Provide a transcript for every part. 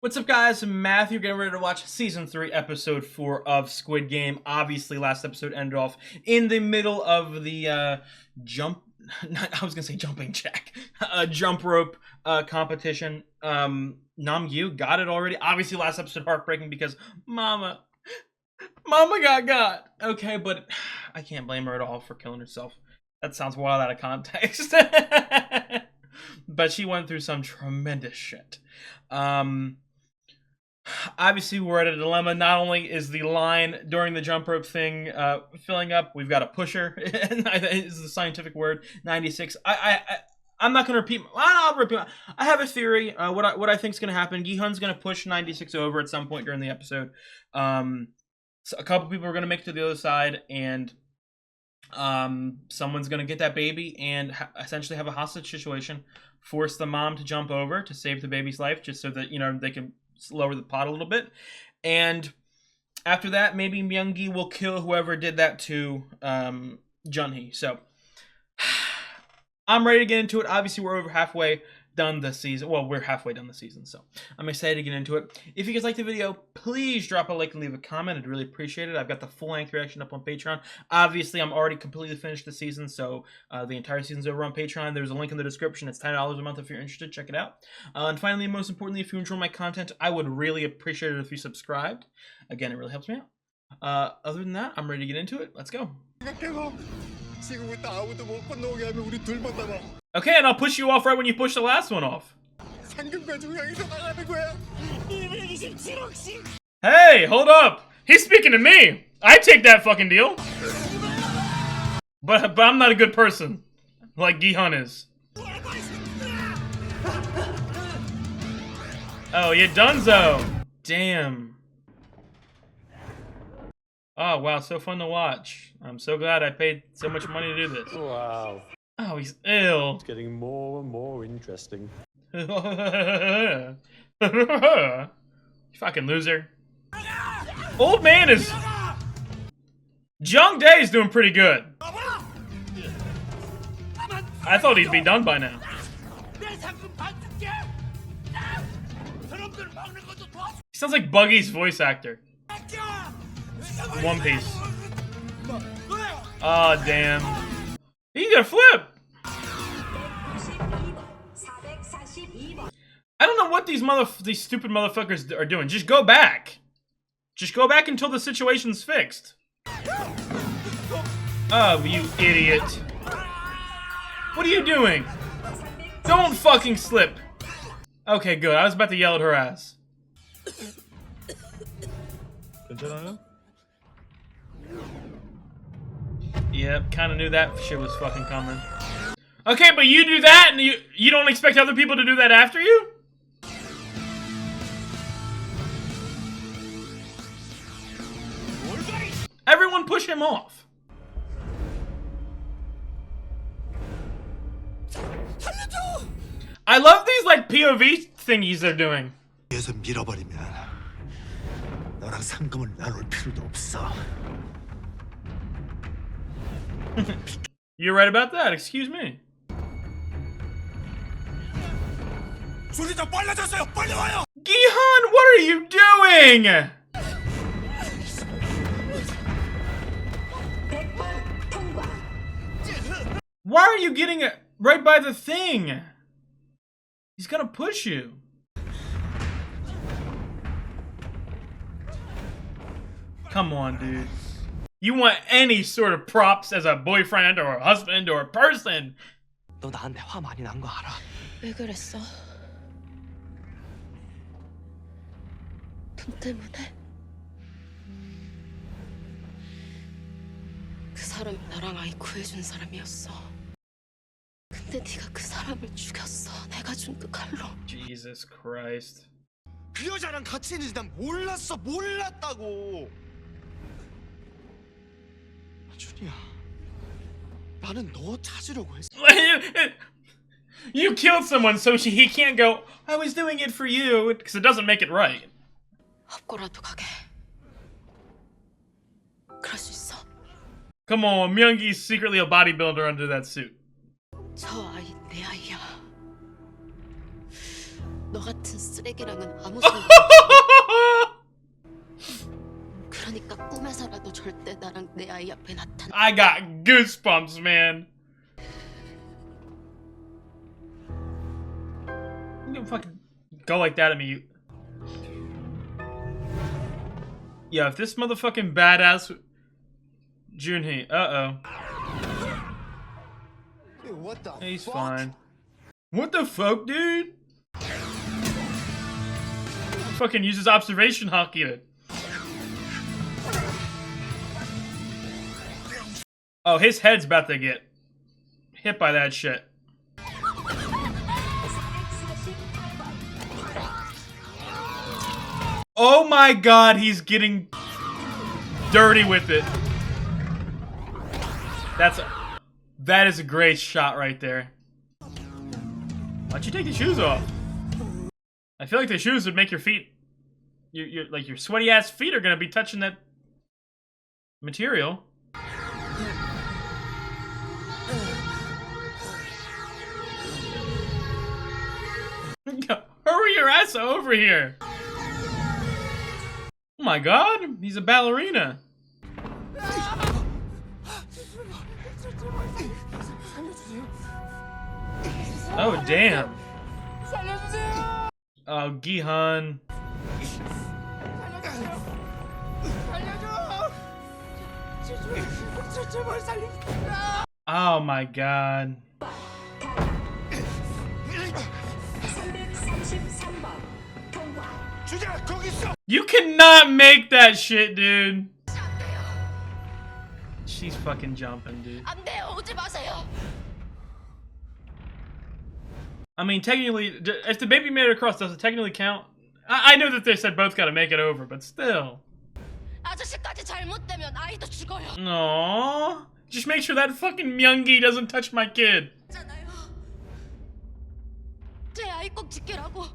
What's up, guys? Matthew, getting ready to watch Season 3, Episode 4 of Squid Game. Obviously, last episode ended off in the middle of the jump... I was gonna say jumping jack. Jump rope competition. Namgyu got it already. Obviously, last episode heartbreaking because Mama got. Okay, but I can't blame her at all for killing herself. That sounds wild out of context. But she went through some tremendous shit. Obviously, we're at a dilemma. Not only is the line during the jump rope thing filling up, we've got a pusher. Is the scientific word. 96. I'm not gonna repeat. I'll repeat. I have a theory. What I think is gonna happen. Gi-hun's gonna push 96 over at some point during the episode. So a couple people are gonna make it to the other side, and someone's gonna get that baby and essentially have a hostage situation. Force the mom to jump over to save the baby's life, just so that they can lower the pot a little bit. And after that, maybe Myung-gi will kill whoever did that to Junhee. So I'm ready to get into it. Obviously, we're over halfway done the season. Well, we're halfway done the season, so I'm excited to get into it. If you guys like the video, please drop a like and leave a comment. I'd really appreciate it. I've got the full-length reaction up on Patreon. Obviously, I'm already completely finished the season, so the entire season's over on Patreon. There's a link in the description. It's $10 a month if you're interested. Check it out. And finally, most importantly, if you enjoy my content, I would really appreciate it if you subscribed. Again, it really helps me out. Other than that, I'm ready to get into it. Let's go. Okay, and I'll push you off right when you push the last one off. Hey, hold up! He's speaking to me! I take that fucking deal! But I'm not a good person. Like Gi-hun is. Oh, you dunzo! Damn. Oh, wow, so fun to watch. I'm so glad I paid so much money to do this. Wow. Oh, he's ill. It's getting more and more interesting. You fucking loser. Old man is... Jung Dae is doing pretty good. I thought he'd be done by now. He sounds like Buggy's voice actor. One Piece. Oh, damn. He got a flip! I don't know what these stupid motherfuckers are doing. Just go back. Just go back until the situation's fixed. Oh, you idiot. What are you doing? Don't fucking slip. Okay, good. I was about to yell at her ass. Yep, kind of knew that shit was fucking coming. Okay, but you do that and you don't expect other people to do that after you? Everyone push him off. I love these like POV thingies they're doing. You're right about that, excuse me. Gi-hun, what are you doing? Why are you getting it right by the thing? He's gonna push you. Come on, dude. You want any sort of props as a boyfriend or a husband or a person. 너 나한테 화 많이 난 거 알아? 왜 그랬어? 돈 때문에? 그 사람이 나랑 아이 구해준 사람이었어. 근데 네가 그 사람을 죽였어. 내가 준 그 칼로. Jesus Christ. 그 여자랑 같이 있는지 난 몰랐다고. 준이야, 나는 너 찾으려고 했어. You killed someone, so he can't go, I was doing it for you, because it doesn't make it right. 합고라도 가게. 그럴 수 있어. Come on, Myung-gi's secretly a bodybuilder under that suit. 저 아이 내 아이야. 너 같은 쓰레기랑은 아무 상관없어. 그러니까 꿈에서라도 절대 나랑 내 아이 앞에 나타나. I got goosebumps, man. You can fucking go like that at me. Yeah, if this motherfucking badass Junhee, Dude, what the he's fuck? fine. What the fuck, dude? Fucking uses observation hockey to. Oh, his head's about to get hit by that shit. Oh my god, he's getting dirty with it. That is a great shot right there. Why'd you take the shoes off? I feel like the shoes would make your feet, like your sweaty ass feet are gonna be touching that material. Hurry your ass over here! Oh my god, he's a ballerina. Oh damn. Oh, Gihan. Oh my god. You cannot make that shit, dude. She's fucking jumping, dude. 안 돼요, 오지 마세요. I mean, technically, if the baby made it across, does it technically count? I know that they said both gotta make it over, but still. 아저씨까지 잘못되면 아이도 죽어요. Aww. Just make sure that fucking Myungi doesn't touch my kid. 잖아요. 제 아이 꼭 지키라고.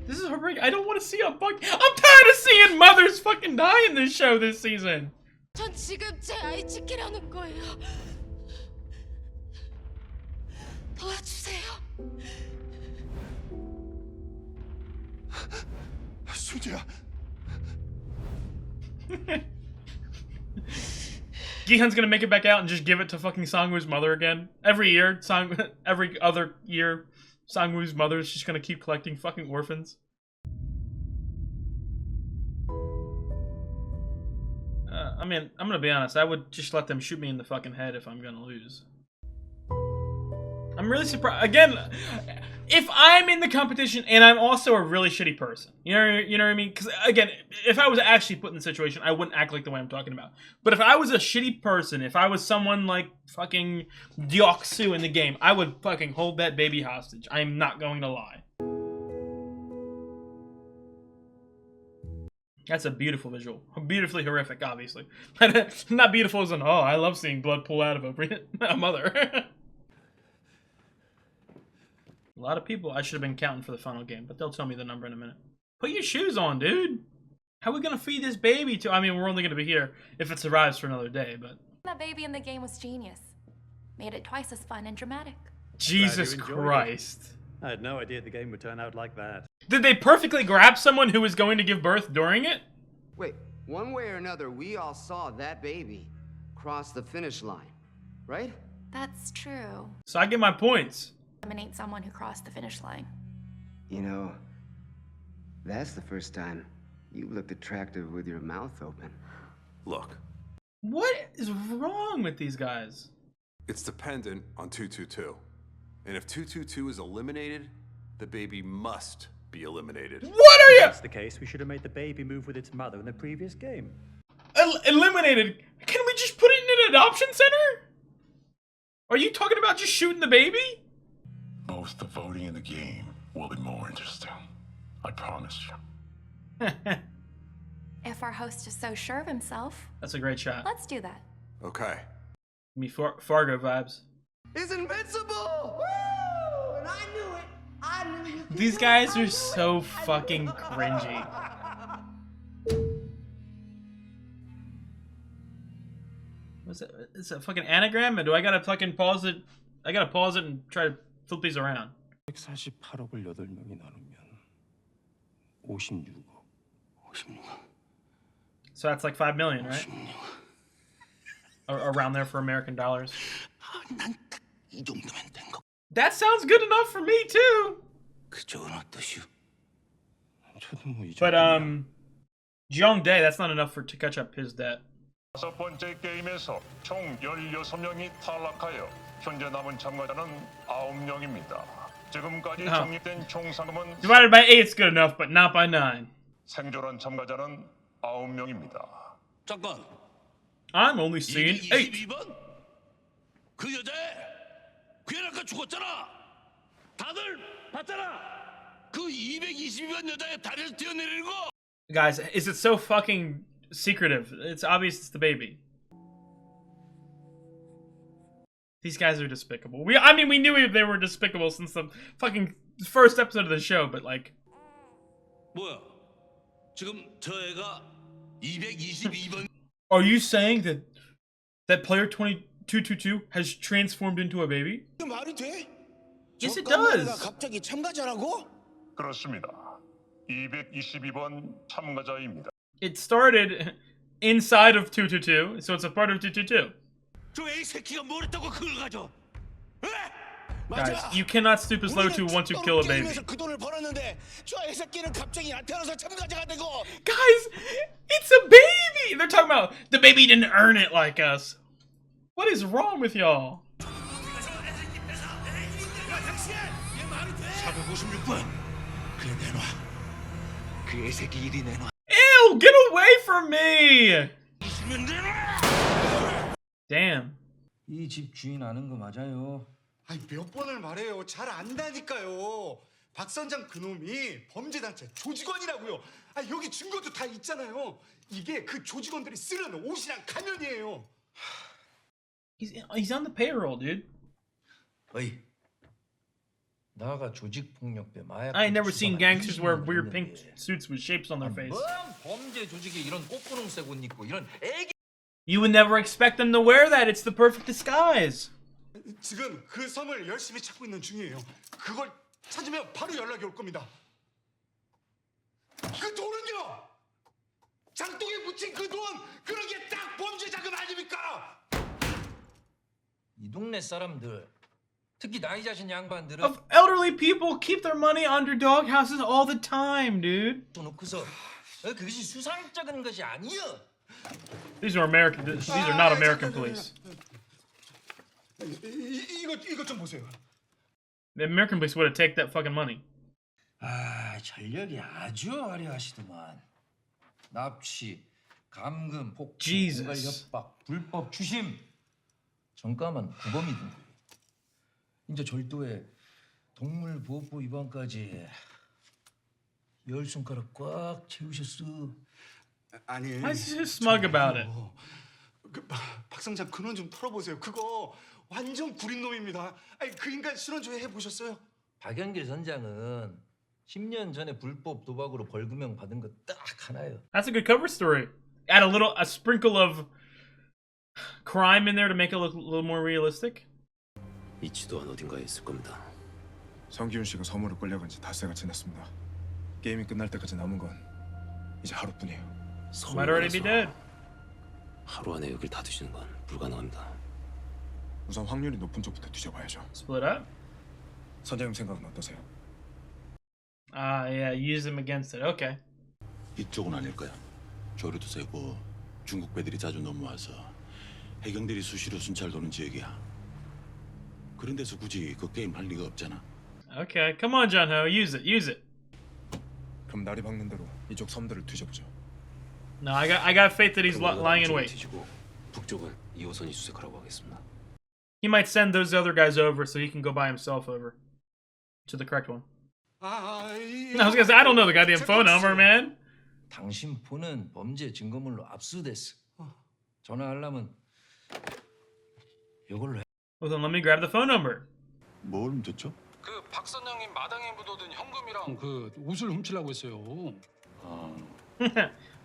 This is heartbreaking. I don't want to see a fuck. I'm tired of seeing mothers fucking die in this show this season. 전 지금 제 아이 지키려는 거예요. 도와주세요. 수지야. Gihan's gonna make it back out and just give it to fucking Sangwoo's mother again. Every year, every other year, Sangwoo's mother is just gonna keep collecting fucking orphans. I mean, I'm gonna be honest, I would just let them shoot me in the fucking head if I'm gonna lose. I'm really surprised. Again, if I'm in the competition and I'm also a really shitty person, you know what I mean? Because again, if I was actually put in the situation, I wouldn't act like the way I'm talking about. But if I was a shitty person, if I was someone like fucking Deoksu in the game, I would fucking hold that baby hostage. I am not going to lie. That's a beautiful visual. Beautifully horrific, obviously. Not beautiful as in, oh, I love seeing blood pull out of a mother. A lot of people I should have been counting for the final game, but they'll tell me the number in a minute. Put your shoes on, dude. How are we gonna feed this baby to? I mean, we're only gonna be here if it survives for another day, but. That baby in the game was genius. Made it twice as fun and dramatic. Jesus enjoyed it. Christ. I had no idea the game would turn out like that. Did they perfectly grab someone who was going to give birth during it? Wait, one way or another, we all saw that baby cross the finish line, right? That's true. So I get my points. Eliminate someone who crossed the finish line. You know, that's the first time you looked attractive with your mouth open. Look, What is wrong with these guys? it's dependent on 222. And if 222 is eliminated, the baby must be eliminated. What are If you? that's the case, we should have made the baby move with its mother in the previous game. Eliminated? Can we just put it in an adoption center? Are you talking about just shooting the baby? Both the voting and the game will be more interesting. I promise you. If our host is so sure of himself, That's a great shot. let's do that. Okay. Give me Fargo vibes. Is invincible! Woo! And I knew it! I knew you could These do guys it. I are knew so it. fucking cringy. What's it? It's a fucking anagram? Or do I gotta fucking pause it? I gotta pause it and try to flip these around. 148억을 8명이 나누면 56억. 56억. So that's like 5 million, right? Around there for American dollars. 난이 정도면 된 거. That sounds good enough for me too. 그쪽은 어떠시오? 저도 뭐 이 But 정도면 Jeong Dae, that's not enough to catch up his debt. 첫 번째 게임에서 총 16명이 탈락하여 현재 남은 참가자는 9명입니다. 지금까지 Oh. 적립된 총 상금은 Divided by 8's good enough, but not by 9. 생존한 참가자는 9명입니다. 잠깐. I'm only seeing 8. 222번? 그 여자 걔 아까 죽었잖아. 다들 봤잖아. 그 222번 여자의 다리를 뛰어내리는 거. Guys, is it so fucking secretive? It's obvious it's the baby. These guys are despicable. I mean, we knew they were despicable since the fucking first episode of the show, but like... 뭐야? 지금 저 애가 222번. Are you saying that player 2222 has transformed into a baby? 말이 돼? Yes, it 저 까마귀가 does. 갑자기 참가자라고? 그렇습니다. 222번 참가자입니다. It started inside of 222, so it's a part of 222. 저 애 새끼가 뭘 했다고 그걸 가져? 에? Guys, 맞아. you cannot stoop as low to want to kill a baby. 그 돈을 벌었는데 저 애 새끼는 갑자기 나타나서 참가자가 되고. Guys, it's a baby! They're talking about the baby didn't earn it like us. What is wrong with y'all? 456번. 그래 내놔. 그 애 새끼 이리 내놔. Ew, get away from me! 있으면 내놔. Damn. 이 집 주인 아는 거 맞아요? 아니 몇 번을 말해요. 잘 안다니까요. 박 선장 그놈이 범죄단체 조직원이라고요. 아 여기 증거도 다 있잖아요. 이게 그 조직원들이 쓰는 옷이랑 가면이에요. He's on the payroll, dude. 어이, 나가 조직폭력배 마약. I ain't never seen gangsters wear weird pink suits with shapes on their face. 뭔 범죄 조직이 이런 꽃분홍색 옷 입고 이런 애기. You would never expect them to wear that. It's the perfect disguise. 지금 그 섬을 열심히 찾고 있는 중이에요. 그걸 찾으면 바로 연락이 올 겁니다. 그 돈은요? 장독에 묻힌 그 돈, 그런 게 딱 범죄 자금 아닙니까? 이 동네 사람들, 특히 나이 자신 양반들은 Of elderly people keep their money under dog houses all the time, dude. 또 놓고서 그것이 수상적인 것이 아니여. These are American. These are not American police. 이거 좀 보세요. The American police would have taken that fucking money. 아, 전력이 아주 화려하시더만. 납치, 감금, 폭행, Jesus. 공갈 협박, 불법 추심. 정가만 구범이든. 이제 절도에 동물보호법 위반까지 10손가락 꽉 채우셨어. 아니. Why is he so smug about it? 박 선장 근원 좀 털어보세요. 그거 완전 구린 놈입니다. 아니 그 인간 실언조회 해보셨어요? 박연길 선장은 10년 전에 불법 도박으로 벌금형 받은 거 딱 하나요. That's a good cover story. Add a sprinkle of crime in there to make it look a little more realistic. 이 지도안 어딘가에 있을 겁니다. 성기훈 씨가 섬으로 끌려간 지 닷새가 지났습니다. 게임이 끝날 때까지 남은 건 이제 하루뿐이에요. Might already be dead. 하루 안에 여길 다 뒤지는 건 불가능합니다. 우선 확률이 높은 쪽부터 뒤져봐야죠. Split up? 선장님 생각은 어떠세요? Yeah, use them against it. Okay. 이쪽은 아닐까요? 조류도 세고 중국 배들이 자주 넘어와서 해경들이 수시로 순찰 도는 지역이야. 그런 데서 굳이 그 게임 할 리가 없잖아. Okay, come on, John Ho, use it, use it. 그럼 날이 밝는 대로 이쪽 섬들을 뒤져보죠. No, I got faith that he's lying in wait. 뒤지고 북쪽은 2호선이 수색하라고 하겠습니다. He might send those other guys over so he can go by himself over to the correct one. I was gonna say, I don't know the goddamn phone number, man. 당신 폰은 범죄 증거물로 압수됐어. 전화하려면 이걸로 해. Well, then let me grab the phone number. 뭘 훔쳤죠? 그 박 선장님 마당에 묻어둔 현금이랑 그 옷을 훔치려고 했어요.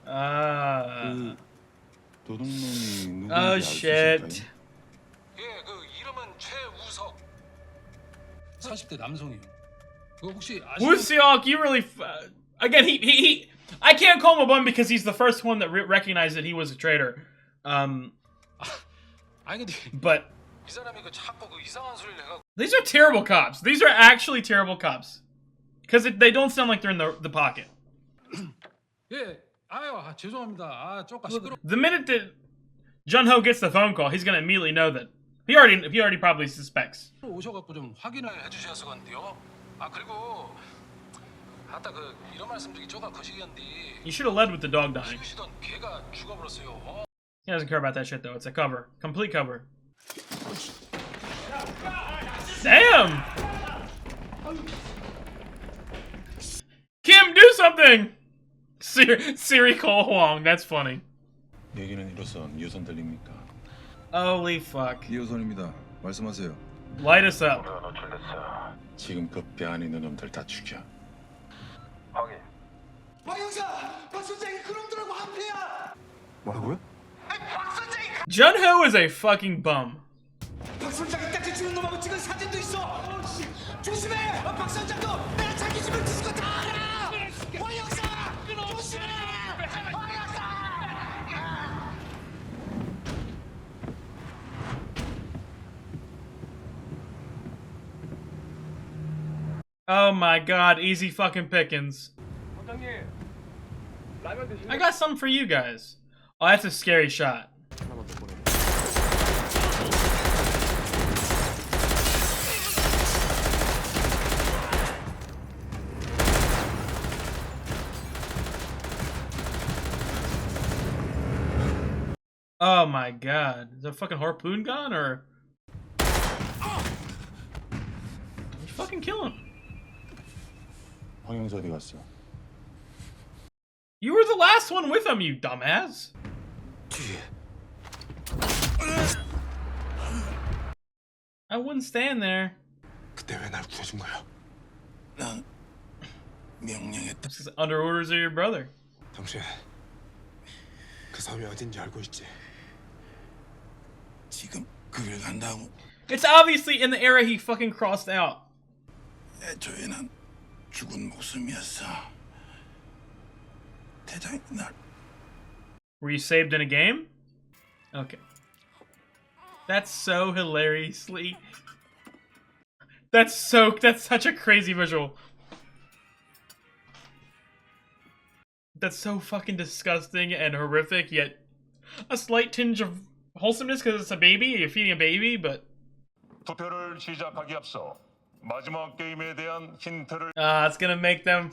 그 도둑놈이 누군지 Oh 알 수 shit. 있을까요? 예, 그 이름은 최우석. 40대 남성이요. Woo Seok, you really again he I can't call him a bum because he's the first one that recognized that he was a traitor. But these are terrible cops. These are actually terrible cops because they don't sound like they're in the pocket. The minute that Jun-ho gets the phone call, he's gonna immediately know that he already probably suspects. 오셔갖고 좀 확인을 해주셔서 건데요. 아 그리고 아따 그 이런 말씀드리기 쪼가 거시기한데. You should have led with the dog dying. 키우시던 개가 죽어버렸어요. He doesn't care about that shit though. It's a cover, complete cover. Damn! Kim, do something! Siri Cole Huang, that's funny. 얘기는 이로선 유선 들립니까? Holy fuck. 2호선입니다. 말씀하세요. Light us up. 지금 그 배 안에 있는 놈들 다 죽여. 확인. 박 형사! 박 선장이 그놈들하고 한패야! 뭐라고요? 박 선장이 Jun-ho is a fucking bum. 박 선장이 딱지 죽은 놈하고 찍은 사진도 있어! 조심해! 박 선장도 내가 자기 집을 뒤진 거 다 알아! 박 형사! 조심해! 박 형사! Oh my god, easy fucking pickings. I got something for you guys. Oh, that's a scary shot. Oh my god. Is that fucking harpoon gun or? Did you fucking kill him? 황 형사 어디 갔어? You were the last one with him, you dumbass. I wouldn't stand there. 그때 왜 날 구해준 거야? 난 명령했다. This is under orders of your brother. 당신 그 섬이 어딘지 알고 있지? 지금 그 길 간다고. It's obviously in the era he fucking crossed out. 애초에는 죽은 목숨이었어. 대장이 날. Were you saved in a game? Okay. That's so hilariously. That's such a crazy visual. That's so fucking disgusting and horrific, yet a slight tinge of wholesomeness because it's a baby, you're feeding a baby, but. 투표를 시작하기 앞서 마지막 게임에 대한 힌트를. It's gonna make them.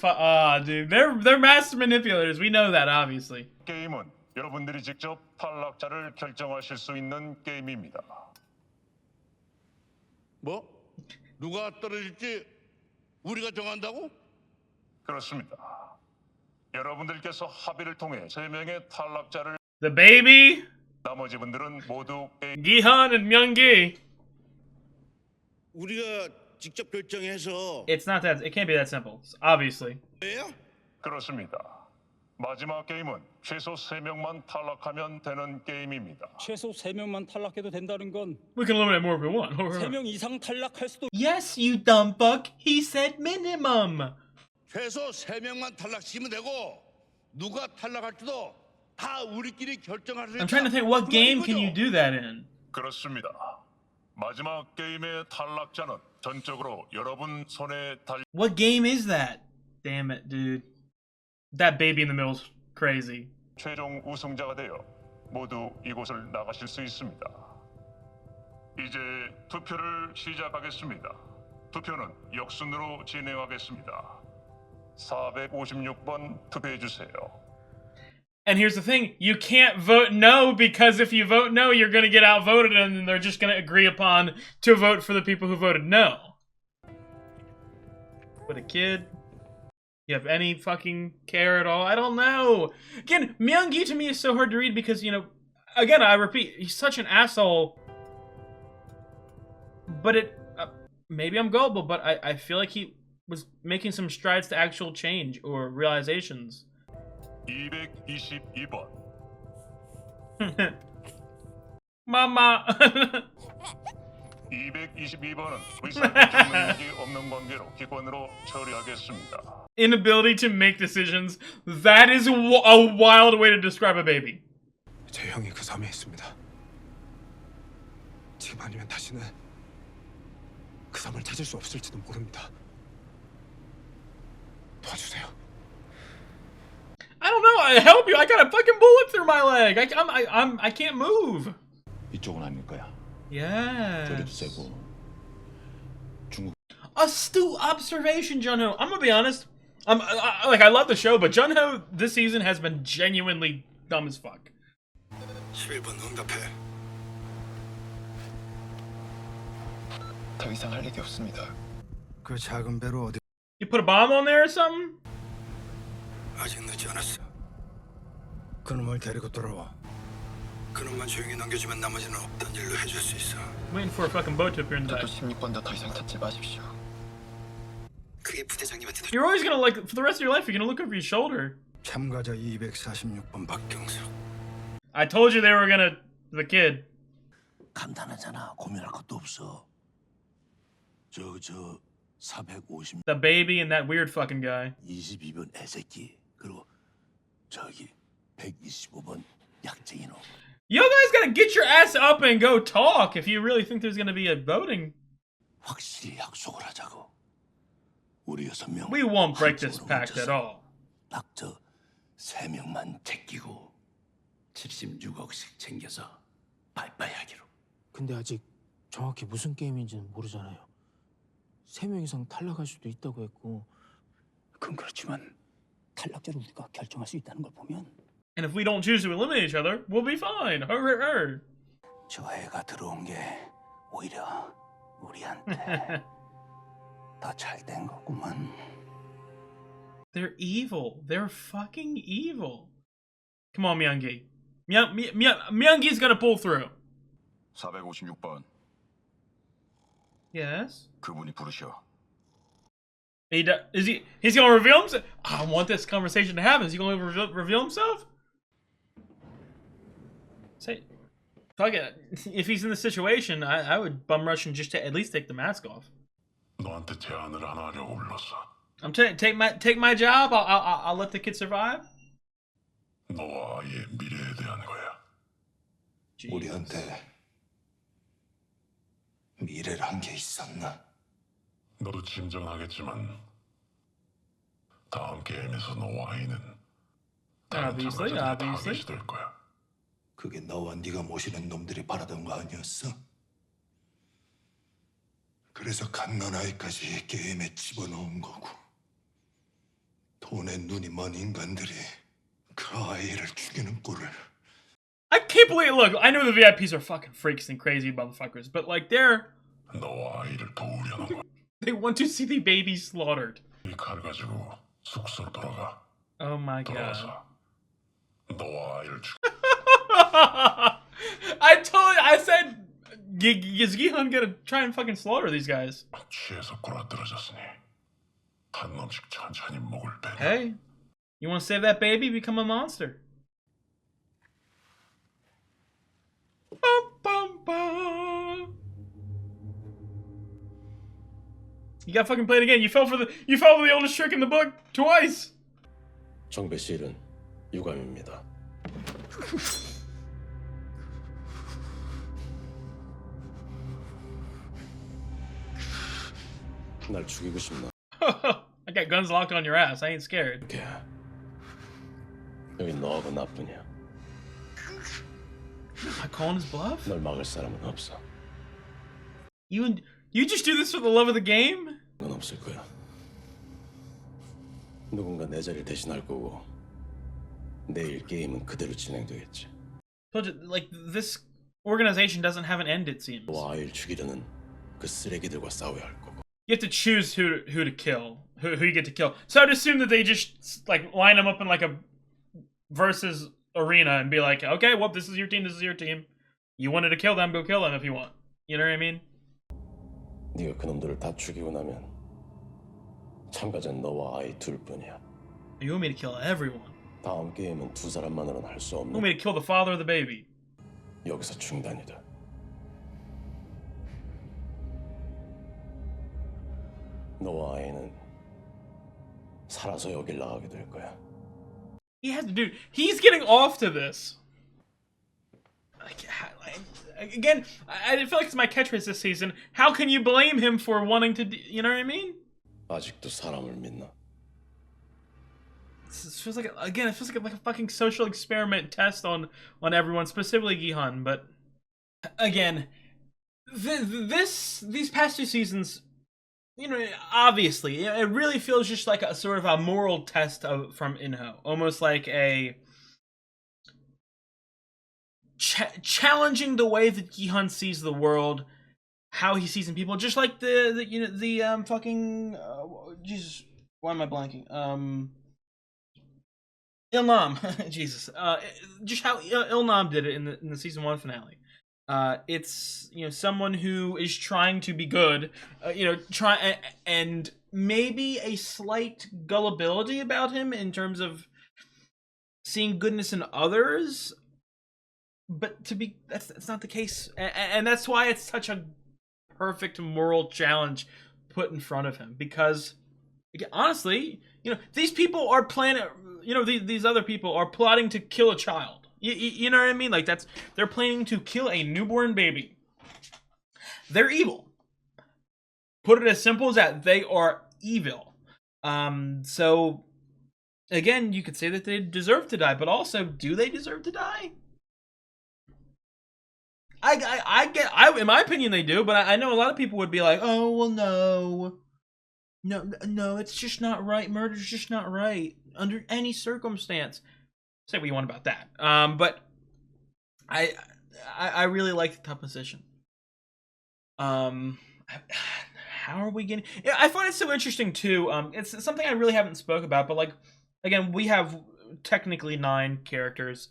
Dude, they're master manipulators. We know that, obviously. 게임은 여러분들이 직접 탈락자를 결정하실 수 있는 게임입니다. 뭐? 누가 떨어질지 우리가 정한다고? 그렇습니다. 여러분들께서 합의를 통해 3명의 탈락자를. The baby. 나머지 분들은 모두 Gi-hun and Myung-gi. 우리가 직접 결정해서. It's not that. It can't be that simple. Obviously. 그렇습니다. 마지막 게임은 최소 3명만 탈락하면 되는 게임입니다. 최소 3명만 탈락해도 된다는 건 We can eliminate more if we want. 3명 이상 탈락할 수도. Yes, you dumb fuck. He said minimum. 최소 3명만 탈락시키면 되고 누가 탈락할지도 다 우리끼리 결정할 수 있다. I'm trying to think. What game can you do that in? 그렇습니다. 마지막 게임의 탈락자는 전적으로 여러분 손에 달. What game is that? Damn it, dude. That baby in the middle's crazy. 최종 우승자가 되어 모두 이곳을 나가실 수 있습니다. 이제 투표를 시작하겠습니다. 투표는 역순으로 진행하겠습니다. 456번 투표해 주세요. And here's the thing, you can't vote no because if you vote no, you're going to get outvoted and then they're just going to agree upon to vote for the people who voted no. But a kid, you have any fucking care at all? I don't know. Again, Myung-gi to me is so hard to read because, you know, again, I repeat, he's such an asshole. But maybe I'm gullible, but I feel like he was making some strides to actual change or realizations. 222번. Mama. 222번은 의사 결정 능력이 없는 관계로 기권으로 처리하겠습니다. Inability to make decisions. That is a wild way to describe a baby. 제 형이 그 섬에 있습니다. 지금 아니면 다시는 그 섬을 찾을 수 없을지도 모릅니다. 도와주세요. I don't know. I help you. I got a fucking bullet through my leg. I can't move. 이쪽은 아닐 거야. Yeah. 저리도 세고 중국. Astute observation, Jun-Ho. I'm gonna be honest. I love the show, but Jun-Ho this season has been genuinely dumb as fuck. 11번 응답해. 더 이상 할 일이 없습니다. 그 작은 배로 어디? You put a bomb on there or something? 아직 늦지 않았어. 그놈을 데리고 돌아와. 그놈만 조용히 넘겨주면 나머지는 없던 일로 해줄 수 있어. Waiting for a fucking boat to appear in the back. 16번도 더 이상 찾지 마십시오. 그게 부대장님한테. You're always gonna for the rest of your life, you're gonna look over your shoulder. 참가자 246번 박경석. I told you they were the kid. 간단하잖아. 고민할 것도 없어. 저 450. The baby and that weird fucking guy. 22번 애새끼. 그리고 저기 125번 약쟁이 놈. You guys gotta get your ass up and go talk if you really think there's gonna be a voting. 확실히 약속을 하자고. 우리 6명. We won't break this pact at all. 딱 저 3명만 제끼고 76억씩 챙겨서 빠이빠이 하기로. 근데 아직 정확히 무슨 게임인지는 모르잖아요. 3명 이상 탈락할 수도 있다고 했고. 그건 그렇지만 탈락자를 우리가 결정할 수 있다는 걸 보면. And if we don't choose to eliminate each other, we'll be fine. Her. 저 애가 들어온 게 오히려 우리한테 더 잘 된 거구만. They're evil. They're fucking evil. Come on, Myung-gi. Myung-gi's gonna pull through. 456번. Yes. 그분이 부르셔. He's gonna reveal himself? I want this conversation to happen. Is he gonna reveal himself? Say, fuck it. If he's in the situation, I would bum rush him just to at least take the mask off. 너한테 제안을 안 하려고 불렀어. I'm take my job. I'll let the kid survive. 너와 아이의 미래에 대한 거야. 우리한테 미래란 게 있었나? 너도 짐작하겠지만 다음 게임에서 너와 아이는 다른 참가자들이 다 계시될 거야. 그게 너와 네가 모시는 놈들이 바라던 거 아니었어? 그래서 갓난아이까지 게임에 집어넣은 거고 돈에 눈이 먼 인간들이 그 아이를 죽이는 꼴을. I can't believe it. Look, I know the VIPs are fucking freaks and crazy motherfuckers, but like 너와 아이를 도우려는 거야. they want to see the baby slaughtered. 이 칼 가지고 숙소로 돌아가. Oh my god. 돌아가서 너와 아이를 I said is Gi-hun gonna try and fucking slaughter these guys? 취해서 골아떨어졌으니 한 놈씩 천천히 목을 베. Hey, you want to save that baby? Become a monster. Bum, bum, bum. You gotta fucking play it again. You fell for the oldest trick in the book twice. 정배실은 유감입니다. 날 죽이고 싶나? I got guns locked on your ass. I ain't scared. 여기 너하고 나뿐이야. Am I calling his bluff? 널 막을 사람은 없어. You just do this for the love of the game? 넌 없을 거야. 누군가 내 자리를 대신할 거고 내일 게임은 그대로 진행되겠지. Told you, like this organization doesn't have an end. It seems. 너와 아이를 죽이려는 그 쓰레기들과 싸워야 할 거고. You have to choose who to kill, who you get to kill. So I'd assume that they just like line them up in like a versus arena and be like, okay, well, this is your team, this is your team. You wanted to kill them, go kill them if you want. You know what I mean? 네가 그놈들을 다 죽이고 나면 참가자는 너와 아이 둘뿐이야. You want me to kill everyone? 다음 게임은 두 사람만으로는 할 수 You 없는. want me to kill the father of the baby? 여기서 중단이다. 너와 아이는 살아서 여길 나가게 될 거야. He has to do. He's getting off to this. Again, I feel like it's my catchphrase this season. How can you blame him for wanting to? You know what I mean? 아직도 사람을 믿나? It feels like it feels like a fucking social experiment test on everyone, specifically Gihan. But again, these past 2 seasons, you know, obviously, it really feels just like a sort of a moral test from Inho, almost like a challenging the way that Gihan sees the world, how he sees in people, just like the fucking Jesus, why am I blanking? Ilnam, Jesus, just how Ilnam did it in the season 1 finale. It's, you know, someone who is trying to be good, you know, and maybe a slight gullibility about him in terms of seeing goodness in others, but that's not the case, and that's why it's such a perfect moral challenge put in front of him, because honestly, you know, these people are planning, you know, these other people are plotting to kill a child. You know what I mean? Like, they're planning to kill a newborn baby. They're evil. Put it as simple as that. They are evil. So again, you could say that they deserve to die, but also, do they deserve to die? In my opinion, they do, but I know a lot of people would be like, oh, well, no, it's just not right. Murder's just not right under any circumstance. Say what you want about that. But I really like the top position. How are we getting? Yeah, I find it so interesting too. It's something I really haven't spoke about, but like, again, we have technically 9 characters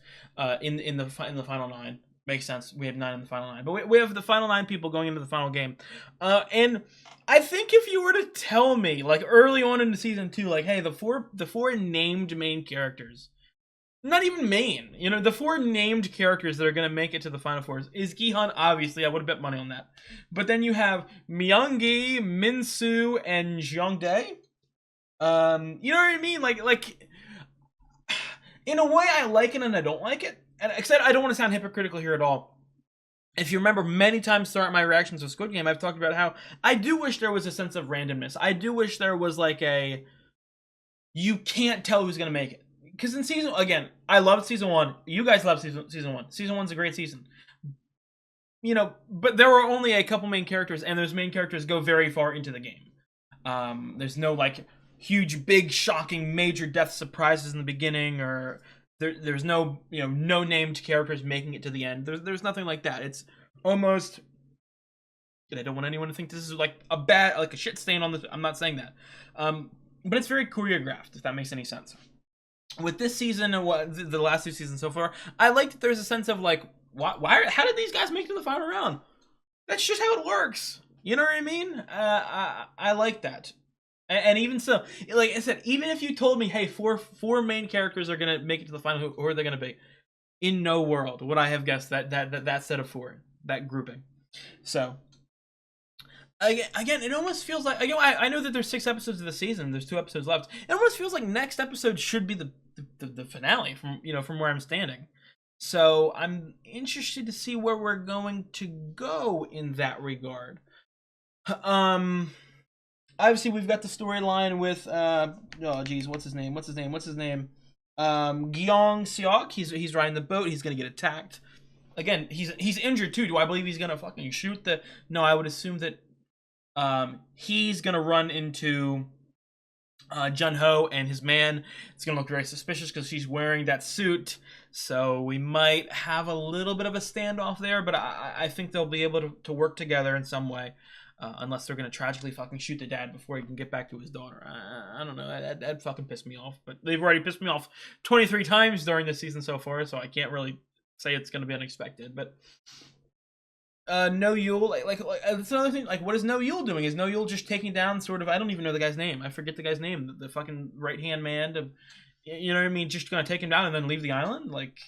in the final 9. Makes sense. We have 9 in the final 9, but we have the final 9 people going into the final game. And I think if you were to tell me, like, early on in the season 2, like, hey, the four named main characters, not even main, you know, the 4 named characters that are going to make it to the final 4 is Gihan. Obviously, I would have bet money on that. But then you have Myeongi, Minsu, and Jeongdae. You know what I mean? Like, in a way, I like it and I don't like it. And except I don't want to sound hypocritical here at all. If you remember, many times throughout my reactions to Squid Game, I've talked about how I do wish there was a sense of randomness. I do wish there was like you can't tell who's going to make it. Because in season, again, I loved season 1. You guys love season 1. Season 1's a great season. You know, but there were only a couple main characters, and those main characters go very far into the game. There's no, like, huge, big, shocking, major death surprises in the beginning, or there's no, you know, no named characters making it to the end. There's nothing like that. It's almost, and I don't want anyone to think this is like a shit stain on the. I'm not saying that, but it's very choreographed, if that makes any sense. With this season and what the last 2 seasons so far, I like that there's a sense of like, how did these guys make it to the final round? That's just how it works. You know what I mean? I like that. And even so, like I said, even if you told me, hey, four main characters are gonna make it to the final, who are they gonna be? In no world would I have guessed that set of 4, that grouping. So again, it almost feels like, again, I know that there's 6 episodes of the season. There's 2 episodes left. It almost feels like next episode should be the finale from where I'm standing. So I'm interested to see where we're going to go in that regard. Obviously, we've got the storyline with oh geez, what's his name? Gyeong Seok. He's riding the boat. He's gonna get attacked. Again, he's injured too. Do I believe he's gonna fucking shoot the? No, I would assume that he's gonna run into Jun-ho and his man. It's gonna look very suspicious because she's wearing that suit. So we might have a little bit of a standoff there, but I think they'll be able to work together in some way. Unless they're going to tragically fucking shoot the dad before he can get back to his daughter. I don't know. That'd fucking piss me off. But they've already pissed me off 23 times during this season so far, so I can't really say it's going to be unexpected. But No Yule, like that's another thing. Like, what is No Yule doing? Is No Yule just taking down sort of, I don't even know the guy's name. I forget the guy's name. The fucking right-hand man. You know what I mean? Just going to take him down and then leave the island? Like,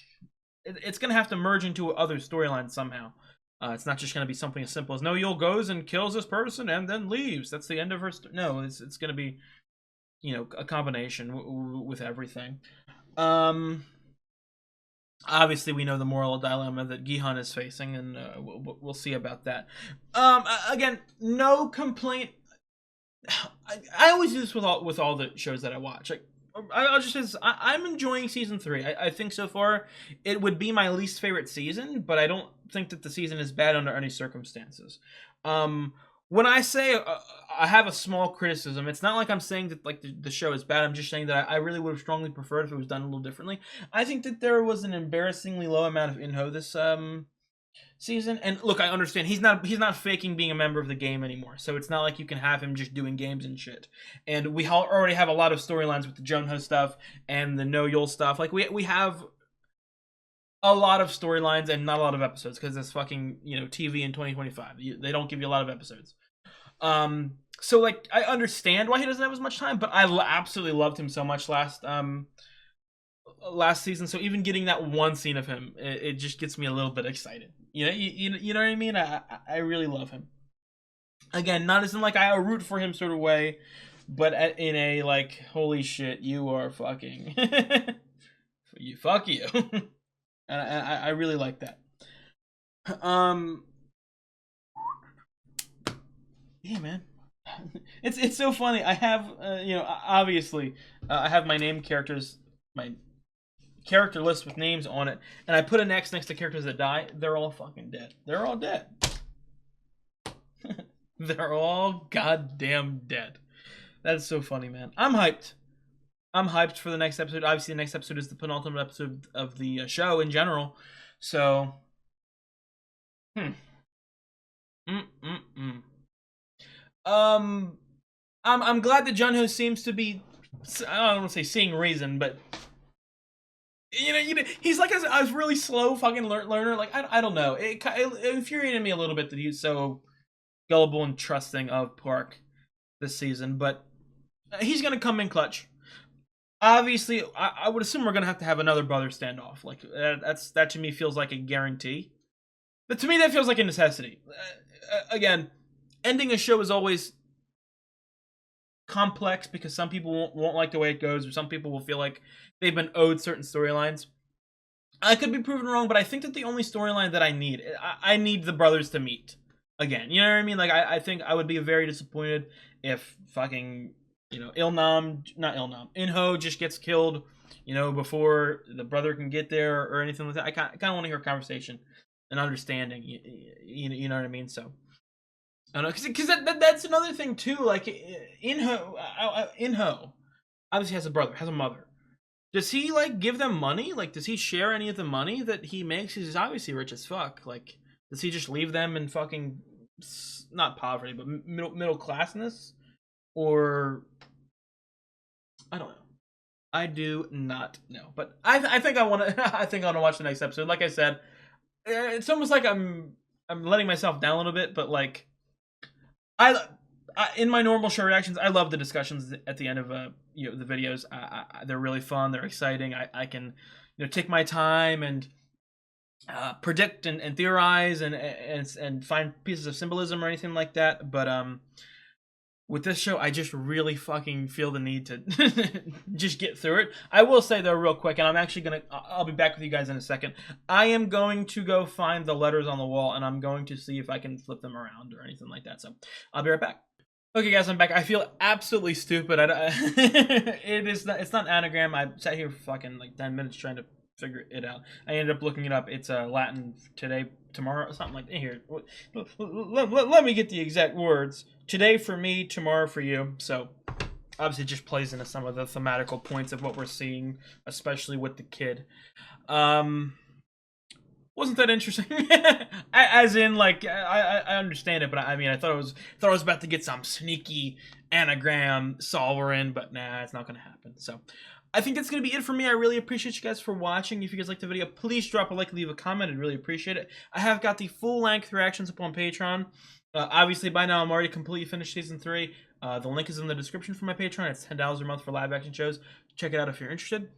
it's going to have to merge into other storylines somehow. It's not just going to be something as simple as No Yul goes and kills this person and then leaves. That's the end of her. No, it's going to be, you know, a combination with everything. Obviously, we know the moral dilemma that Gi-hun is facing, and we'll see about that. Again, no complaint. I always do this with all the shows that I watch. Like, I'll just say I'm enjoying season 3. I think so far it would be my least favorite season, but I don't think that the season is bad under any circumstances. When I say I have a small criticism, it's not like I'm saying that like the show is bad. I'm just saying that I really would have strongly preferred if it was done a little differently. I think that there was an embarrassingly low amount of In-ho this season. And look, I understand he's not faking being a member of the game anymore. So it's not like you can have him just doing games and shit. And we already have a lot of storylines with the Jung-ho stuff and the No Yul stuff. Like we have a lot of storylines and not a lot of episodes because it's fucking, you know, TV in 2025. They don't give you a lot of episodes. So like I understand why he doesn't have as much time, but I absolutely loved him so much last season. So even getting that one scene of him, it just gets me a little bit excited. You know what I mean? I really love him. Again, not as in like I root for him sort of way, but in a like, holy shit, you are fucking fuck you. And I really like that. Yeah, man. It's so funny. I have you know, obviously I have my name characters, my character list with names on it, and I put an X next to characters that die. They're all fucking dead. They're all dead. They're all goddamn dead. That's so funny, man. I'm hyped. I'm hyped for the next episode. Obviously, the next episode is the penultimate episode of the show in general. So, I'm glad that Jun-ho seems to be, I don't want to say seeing reason, but you know, he's like a really slow fucking learner. Like I don't know. It infuriated me a little bit that he's so gullible and trusting of Park this season, but he's gonna come in clutch. Obviously, I would assume we're gonna have another brother standoff. Like that to me feels like a guarantee. But to me, that feels like a necessity. Again, ending a show is always complex because some people won't like the way it goes, or some people will feel like they've been owed certain storylines. I could be proven wrong, but I think that the only storyline that I need the brothers to meet again. You know what I mean? Like I think I would be very disappointed if fucking, you know, In-ho just gets killed, you know, before the brother can get there or anything like that. I kind of want to hear a conversation and understanding. You know what I mean? So I don't know, because that's another thing too. Like In-ho obviously has a brother, has a mother. Does he like give them money? Like, does he share any of the money that he makes? He's obviously rich as fuck. Like, does he just leave them in fucking not poverty, but middle classness? Or I don't know. I do not know. But I think I want to. I think I want to watch the next episode. Like I said, it's almost like I'm letting myself down a little bit. But like, I in my normal show reactions, I love the discussions at the end of you know, the videos. They're really fun. They're exciting. I can, you know, take my time and predict and theorize and find pieces of symbolism or anything like that. But with this show, I just really fucking feel the need to just get through it. I will say though, real quick, and I'm actually I'll be back with you guys in a second. I am going to go find the letters on the wall, and I'm going to see if I can flip them around or anything like that. So I'll be right back. Okay, guys, I'm back. I feel absolutely stupid. It's not an anagram. I sat here for fucking like 10 minutes trying to figure it out. I ended up looking it up. It's Latin today, tomorrow, something like that. Here, let me get the exact words. Today for me, tomorrow for you. So obviously it just plays into some of the thematical points of what we're seeing, especially with the kid. Wasn't that interesting? As in, like, I understand it, but I mean, I thought I was about to get some sneaky anagram solver in, but nah, it's not gonna happen. So I think that's gonna be it for me. I really appreciate you guys for watching. If you guys liked the video, please drop a like, leave a comment. I'd really appreciate it. I have got the full-length reactions up on Patreon. Obviously, by now, I'm already completely finished Season 3. The link is in the description for my Patreon. It's $10 a month for live action shows. Check it out if you're interested.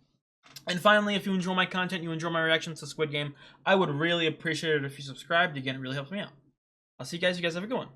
And finally, if you enjoy my content, you enjoy my reactions to Squid Game, I would really appreciate it if you subscribed. Again, it really helps me out. I'll see you guys. You guys have a good one.